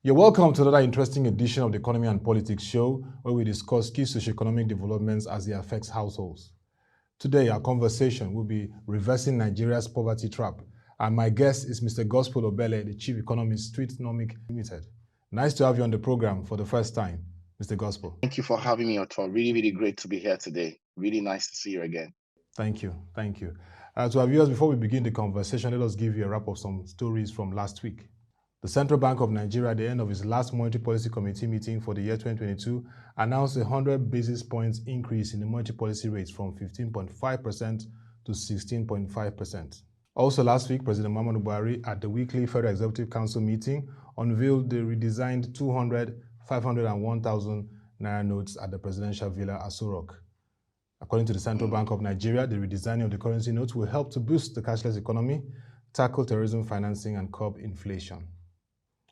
You're welcome to another interesting edition of the Economy and Politics Show, where we discuss key socioeconomic developments as they affect households. Today, our conversation will be reversing Nigeria's poverty trap, and my guest is Mr. Gospel Obele, the Chief Economist, Streetnomics Ltd. Nice to have you on the program for the first time, Mr. Gospel. Thank you for having me, Otto. Really great to be here today. Really nice to see you again. Thank you. To our viewers, before we begin the conversation, let us give you a wrap of some stories from last week. The Central Bank of Nigeria, at the end of its last Monetary Policy Committee meeting for the year 2022, announced a 100 basis points increase in the monetary policy rates from 15.5% to 16.5%. Also last week, President Muhammadu Buhari, at the weekly Federal Executive Council meeting, unveiled the redesigned 200, 500 and 1,000 Naira notes at the Presidential Villa, Aso Rock. According to the Central Bank of Nigeria, the redesigning of the currency notes will help to boost the cashless economy, tackle terrorism financing, and curb inflation.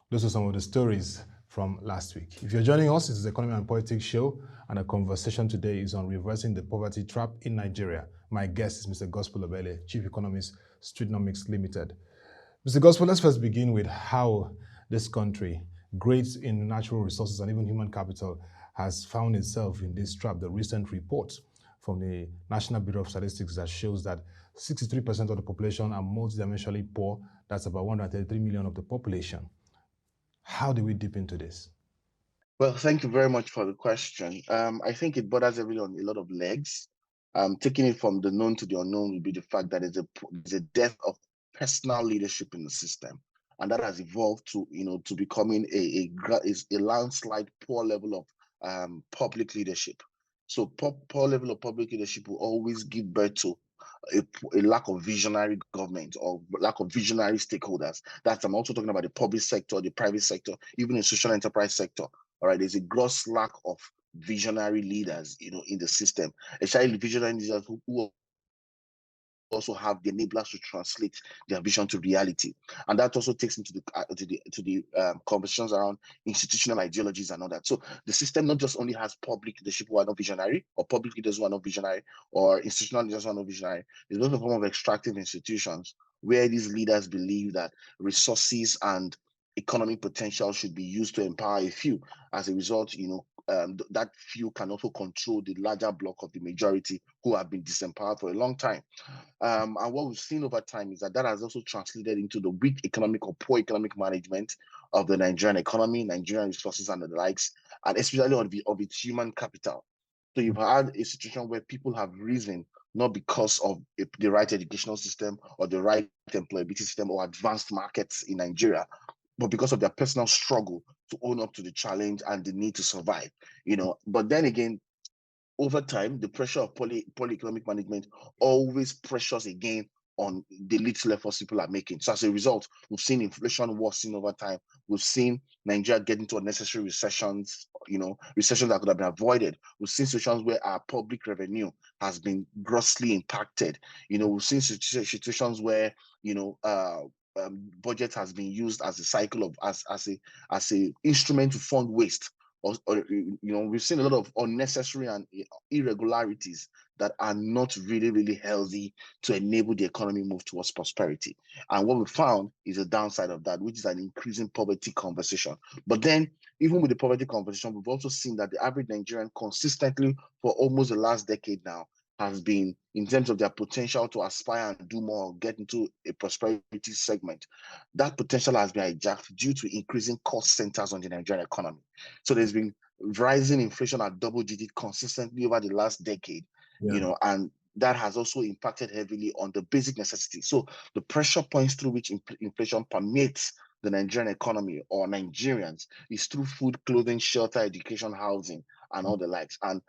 Those are some of the stories from last week. If you're joining us, this is the Economy and Politics Show, and the conversation today is on reversing the poverty trap in Nigeria. My guest is Mr. Gospel Obele, Chief Economist, Streetnomics Ltd. Mr. Gospel, let's first begin with how this country, great in natural resources and even human capital, has found itself in this trap. The recent report from the National Bureau of Statistics that shows that 63% of the population are multidimensionally poor. That's about 133 million of the population. How do we dip into this? Well, thank you very much for the question. I think it bothers everyone on a lot of legs. Taking it from the known to the unknown would be the fact that there's a death of personal leadership in the system, and that has evolved to becoming a landslide poor level of public leadership. So poor level of public leadership will always give birth to a lack of visionary government or lack of visionary stakeholders. I'm also talking about the public sector, the private sector, even the social enterprise sector. All right, there's a gross lack of visionary leaders, in the system, especially visionary leaders who also have the enablers to translate their vision to reality. And that also takes into the conversations around institutional ideologies and all that. So the system not just only has public leadership who are not visionary, or public leaders who are not visionary, or institutional leaders who are not visionary. There's also a form of extractive institutions where these leaders believe that resources and economic potential should be used to empower a few. As a result, that few can also control the larger block of the majority who have been disempowered for a long time. And what we've seen over time is that has also translated into the weak economic or poor economic management of the Nigerian economy, Nigerian resources and the likes, and especially of its human capital. So you've had a situation where people have risen not because of the right educational system or the right employability system or advanced markets in Nigeria, but because of their personal struggle to own up to the challenge and the need to survive. But then again, over time, the pressure of poor economic management always pressures again on the little efforts people are making. So as a result, we've seen inflation worsen over time. We've seen Nigeria get into unnecessary recessions, recessions that could have been avoided. We've seen situations where our public revenue has been grossly impacted. We've seen situations where, budget has been used as a cycle of as a instrument to fund waste. Or we've seen a lot of unnecessary and irregularities that are not really healthy to enable the economy move towards prosperity. And what we found is a downside of that, which is an increasing poverty conversation. But then, even with the poverty conversation, we've also seen that the average Nigerian consistently for almost the last decade now has been, in terms of their potential to aspire and do more, get into a prosperity segment, that potential has been hijacked due to increasing cost centers on the Nigerian economy. So there's been rising inflation at double digit consistently over the last decade, and that has also impacted heavily on the basic necessities. So the pressure points through which inflation permeates the Nigerian economy or Nigerians is through food, clothing, shelter, education, housing, and all the likes. And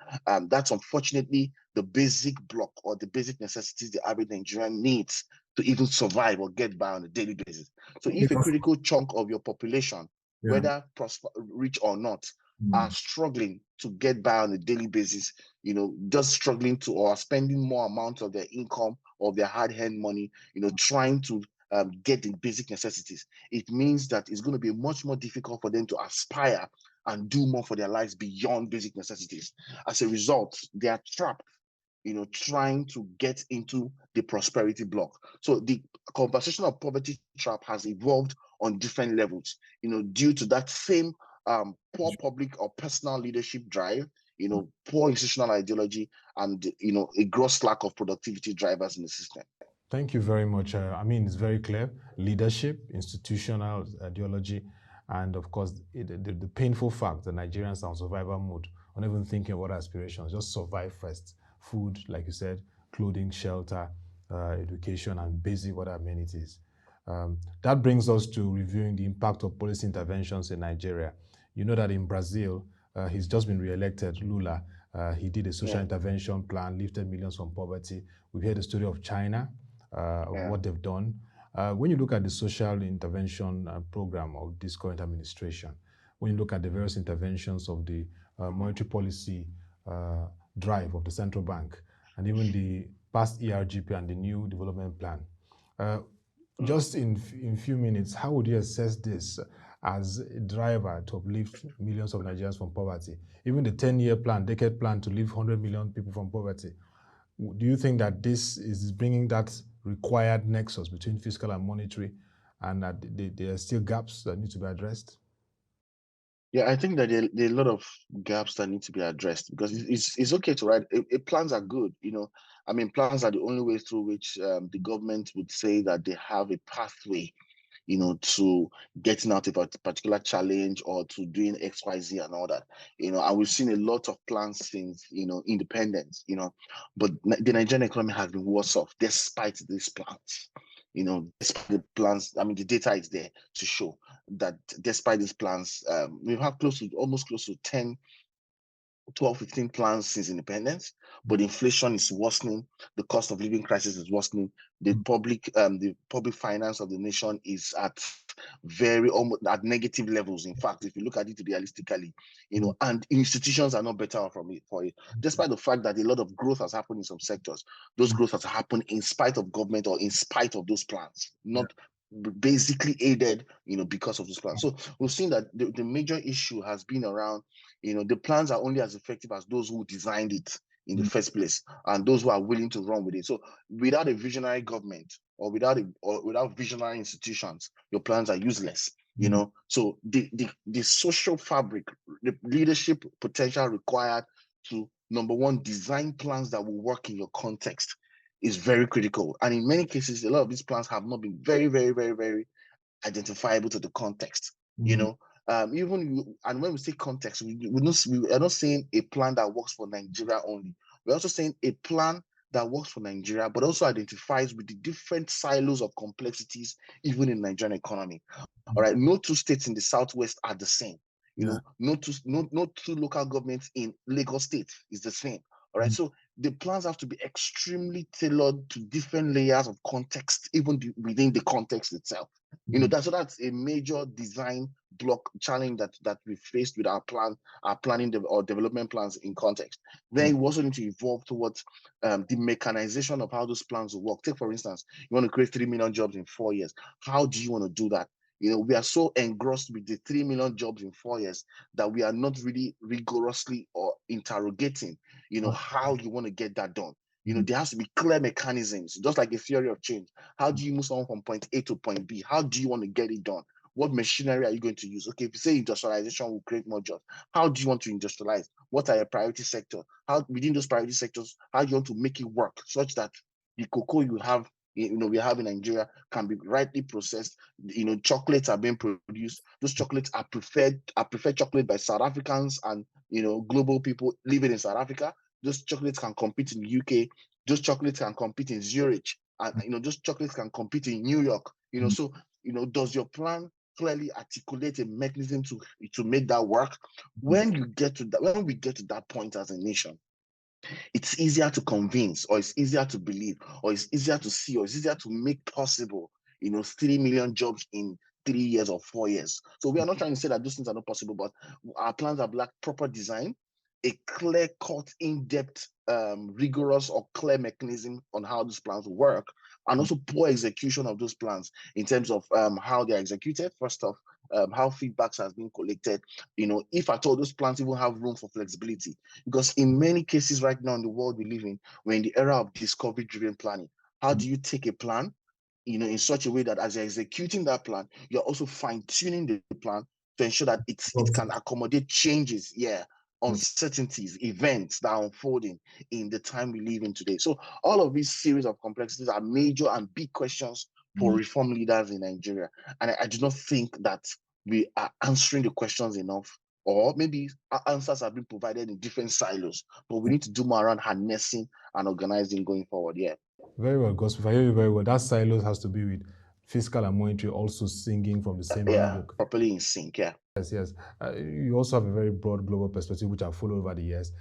that's unfortunately the basic block or the basic necessities the average Nigerian needs to even survive or get by on a daily basis. So if a critical chunk of your population, whether rich or not, are struggling to get by on a daily basis, just struggling to or spending more amount of their income or their hard-earned money, trying to get the basic necessities, it means that it's going to be much more difficult for them to aspire and do more for their lives beyond basic necessities. As a result, they are trapped, trying to get into the prosperity block. So the conversation of poverty trap has evolved on different levels, due to that same poor public or personal leadership drive, poor institutional ideology, and a gross lack of productivity drivers in the system. Thank you very much. I mean, it's very clear: leadership, institutional ideology, and of course, the painful fact that Nigerians are on survival mode, not even thinking about aspirations, just survive first. Food, like you said, clothing, shelter, education, and basic other amenities. That brings us to reviewing the impact of policy interventions in Nigeria. You know that in Brazil, he's just been re-elected, Lula. He did a social intervention plan, lifted millions from poverty. We've heard the story of China, of what they've done. When you look at the social intervention program of this current administration, when you look at the various interventions of the monetary policy drive of the central bank, and even the past ERGP and the new development plan, just in few minutes, how would you assess this as a driver to uplift millions of Nigerians from poverty? Even the 10-year plan, decade plan to lift 100 million people from poverty. Do you think that this is bringing that required nexus between fiscal and monetary, and that there are still gaps that need to be addressed? Yeah, I think that there are a lot of gaps that need to be addressed, because it's okay to write. Plans are good, I mean, plans are the only way through which the government would say that they have a pathway, to getting out of a particular challenge or to doing X, Y, Z and all that, and we've seen a lot of plans since, independence, but the Nigerian economy has been worse off despite these plans. Despite the plans, I mean, the data is there to show that despite these plans, we have almost close to 10, 12, 15 plans since independence, but inflation is worsening, the cost of living crisis is worsening, the public finance of the nation is at almost at negative levels. In fact, if you look at it realistically, and institutions are not better off for it, despite the fact that a lot of growth has happened in some sectors. Those growth has happened in spite of government or in spite of those plans, not basically aided, because of this plan. So we've seen that the major issue has been around, the plans are only as effective as those who designed it in the first place, and those who are willing to run with it. So without a visionary government or without visionary institutions, your plans are useless. So the social fabric, the leadership potential required to, number one, design plans that will work in your context is very critical. And in many cases, a lot of these plans have not been very, very, very, very identifiable to the context. And when we say context, we are not saying a plan that works for Nigeria only. We're also saying a plan that works for Nigeria, but also identifies with the different silos of complexities, even in Nigerian economy. All right, no two states in the Southwest are the same. No two local governments in Lagos State is the same. All right, so the plans have to be extremely tailored to different layers of context, even within the context itself. That's a major design block challenge that we faced with our planning or development plans in context. Then we also need to evolve towards the mechanization of how those plans will work. Take, for instance, you want to create 3 million jobs in 4 years. How do you want to do that? We are so engrossed with the 3 million jobs in 4 years that we are not really rigorously or interrogating, how you want to get that done. There has to be clear mechanisms, just like a theory of change. How do you move someone from point A to point B? How do you want to get it done? What machinery are you going to use? Okay, if you say industrialization will create more jobs, how do you want to industrialize? What are your priority sectors? How, within those priority sectors, how do you want to make it work such that the cocoa we have in Nigeria can be rightly processed? Chocolates are being produced. Those chocolates are preferred chocolate by South Africans and global people living in South Africa. Those chocolates can compete in the UK. Those chocolates can compete in Zurich, and those chocolates can compete in New York. So does your plan clearly articulate a mechanism to make that work? When we get to that point as a nation, it's easier to convince, or it's easier to believe, or it's easier to see, or it's easier to make possible 3 million jobs in 3 years or 4 years. So we are not trying to say that those things are not possible, but our plans have lacked proper design, a clear-cut, in-depth, rigorous or clear mechanism on how these plans will work, and also poor execution of those plans in terms of how they're executed. First off, how feedbacks has been collected, if at all those plans even have room for flexibility. Because in many cases right now in the world we live in, we're in the era of discovery-driven planning. How do you take a plan, in such a way that as you're executing that plan, you're also fine-tuning the plan to ensure that it can accommodate changes, uncertainties, events that are unfolding in the time we live in today. So all of these series of complexities are major and big questions for reform leaders in Nigeria. And I do not think that we are answering the questions enough, or maybe our answers have been provided in different silos, but we need to do more around harnessing and organizing going forward. Very well, Gospel. If I hear you very well, that silos has to be with fiscal and monetary also singing from the same handbook. Properly in sync. Yes. You also have a very broad global perspective, which I've followed over the years.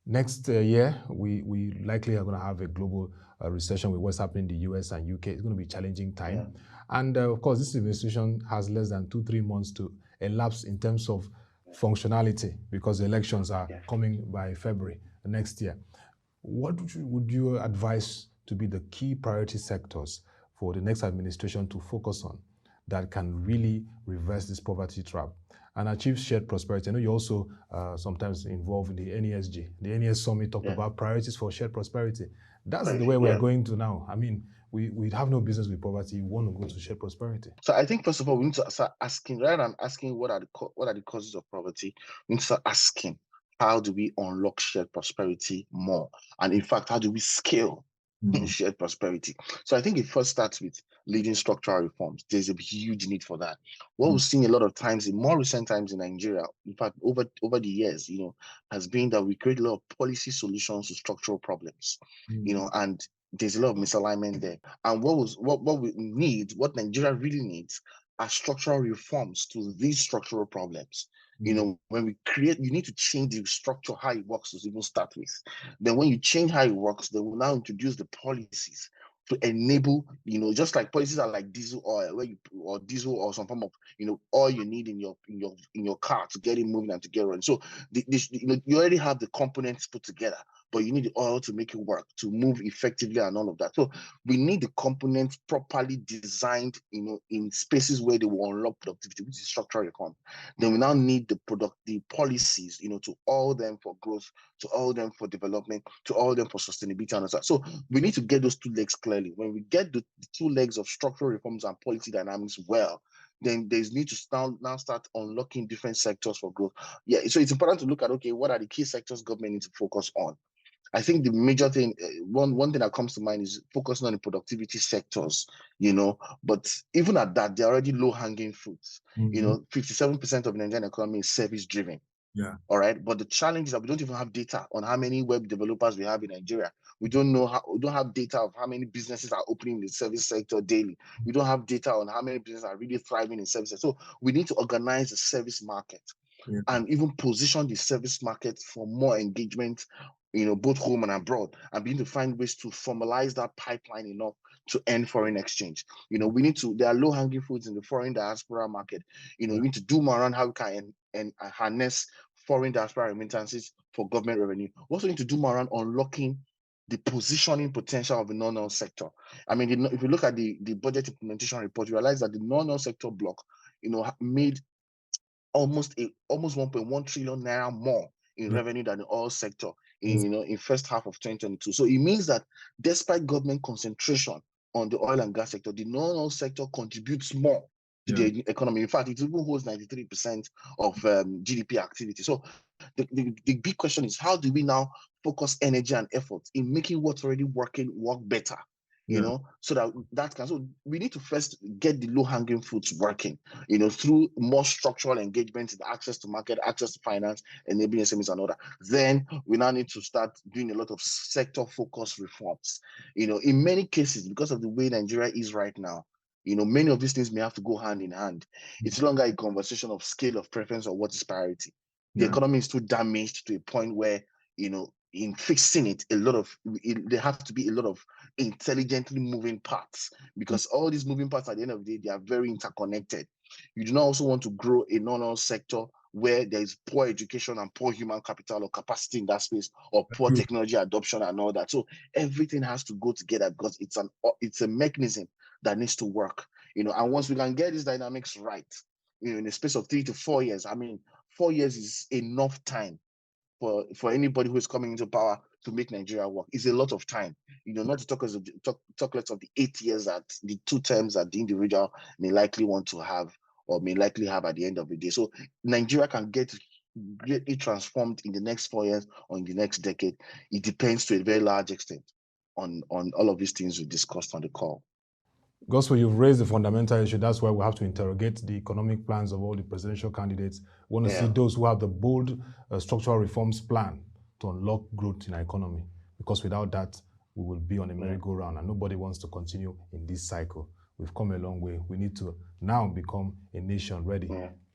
Next year, we likely are going to have a global recession with what's happening in the US and UK. It's going to be a challenging time. And of course, this administration has less than 2-3 months to elapse in terms of functionality, because the elections are coming by February next year. What would you advise to be the key priority sectors for the next administration to focus on that can really reverse this poverty trap and achieve shared prosperity? I know you're also sometimes involved in the NESG. The NES Summit talked about priorities for shared prosperity. That's the way we're going to now. I mean, we have no business with poverty. We want to go to shared prosperity. So I think, first of all, we need to start asking, rather than asking what are the causes of poverty, we need to start asking, how do we unlock shared prosperity more? And in fact, how do we scale shared prosperity? So I think it first starts with leading structural reforms. There's a huge need for that. What we've seen a lot of times, in more recent times in Nigeria, in fact, over the years, has been that we create a lot of policy solutions to structural problems, and there's a lot of misalignment there. And what Nigeria really needs are structural reforms to these structural problems. When we create, you need to change the structure, how it works to even start with. Then when you change how it works, they will now introduce the policies to enable, just like policies are like diesel oil, or diesel or some form of, oil you need in your car to get it moving and to get running. So you already have the components put together, but you need the oil to make it work, to move effectively and all of that. So we need the components properly designed, in spaces where they will unlock productivity, which is structural reform. Then we now need the policies, to all them for growth, to all them for development, to all them for sustainability and all that. So we need to get those two legs clearly. When we get the two legs of structural reforms and policy dynamics well, then there's need to now start unlocking different sectors for growth. So it's important to look at, okay, what are the key sectors government needs to focus on? I think the major thing, one thing that comes to mind is focusing on the productivity sectors, but even at that, they're already low-hanging fruits. 57% of the Nigerian economy is service-driven. All right. But the challenge is that we don't even have data on how many web developers we have in Nigeria. We don't have data of how many businesses are opening in the service sector daily. We don't have data on how many businesses are really thriving in services. So we need to organize the service market and even position the service market for more engagement, both home and abroad, and begin to find ways to formalize that pipeline enough to end foreign exchange. There are low-hanging fruits in the foreign diaspora market. We need to do more around how we can harness foreign diaspora remittances for government revenue. We also need to do more around unlocking the positioning potential of the non-oil sector. I mean, if you look at the budget implementation report, you realize that the non-oil sector block, made almost 1.1 trillion naira more in revenue than the oil sector in first half of 2022. So it means that despite government concentration on the oil and gas sector, the non-oil sector contributes more to the economy. In fact, it even holds 93% of GDP activity. So the big question is, how do we now focus energy and effort in making what's already working work better? So so we need to first get the low-hanging fruits working, through more structural engagement, the access to market, access to finance, enabling SMEs and all that. Then we now need to start doing a lot of sector-focused reforms. In many cases, because of the way Nigeria is right now, many of these things may have to go hand in hand. It's no longer a conversation of scale of preference or what is priority. The economy is too damaged to a point where, in fixing it, there have to be a lot of intelligently moving parts, because all these moving parts at the end of the day, they are very interconnected. You do not also want to grow a non-oil sector where there is poor education and poor human capital or capacity in that space, or poor technology adoption and all that. So everything has to go together, because it's a mechanism that needs to work. And once we can get these dynamics right, in the space of 3 to 4 years, I mean, 4 years is enough time for anybody who is coming into power to make Nigeria work. It's a lot of time. Not to talk less of the 8 years that the 2 terms that the individual may likely want to have or may likely have at the end of the day. So Nigeria can get greatly transformed in the next 4 years or in the next decade. It depends to a very large extent on all of these things we discussed on the call. Gospel, you've raised the fundamental issue. That's why we have to interrogate the economic plans of all the presidential candidates. We want to see those who have the bold structural reforms plan to unlock growth in our economy. Because without that, we will be on a merry-go-round, and nobody wants to continue in this cycle. We've come a long way. We need to now become a nation ready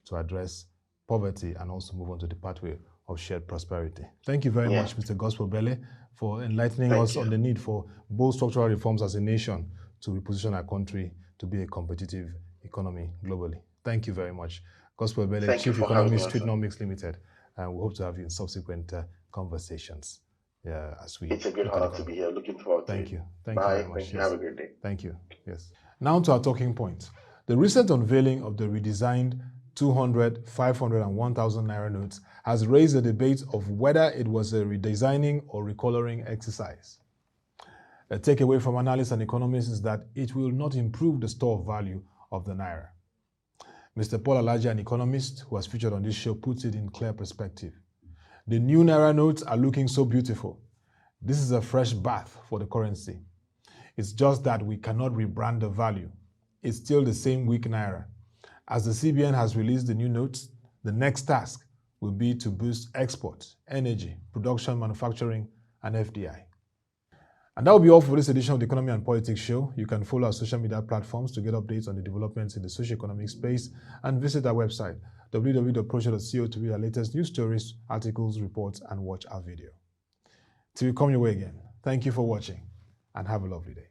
to address poverty and also move on to the pathway of shared prosperity. Thank you very much, Mr. Gospel Obele, for enlightening us on the need for bold structural reforms as a nation to reposition our country to be a competitive economy globally. Thank you very much. Gospel Obele, Chief Economist, Streetnomics Ltd. And we hope to have you in subsequent conversations. It's a great honor to be here. Looking forward to it. Thank you. Thank you very much. Thank you. Have a great day. Thank you. Yes. Now to our talking point. The recent unveiling of the redesigned 200, 500, and 1,000 naira notes has raised the debate of whether it was a redesigning or recoloring exercise. A takeaway from analysts and economists is that it will not improve the store value of the naira. Mr. Paul Alaji, an economist who has featured on this show, puts it in clear perspective. The new naira notes are looking so beautiful. This is a fresh bath for the currency. It's just that we cannot rebrand the value. It's still the same weak naira. As the CBN has released the new notes, the next task will be to boost export, energy, production, manufacturing, and FDI. And that will be all for this edition of the Economy and Politics Show. You can follow our social media platforms to get updates on the developments in the socio-economic space and visit our website, www.proshow.co, to read our latest news stories, articles, reports, and watch our video. Till we come your way again, thank you for watching and have a lovely day.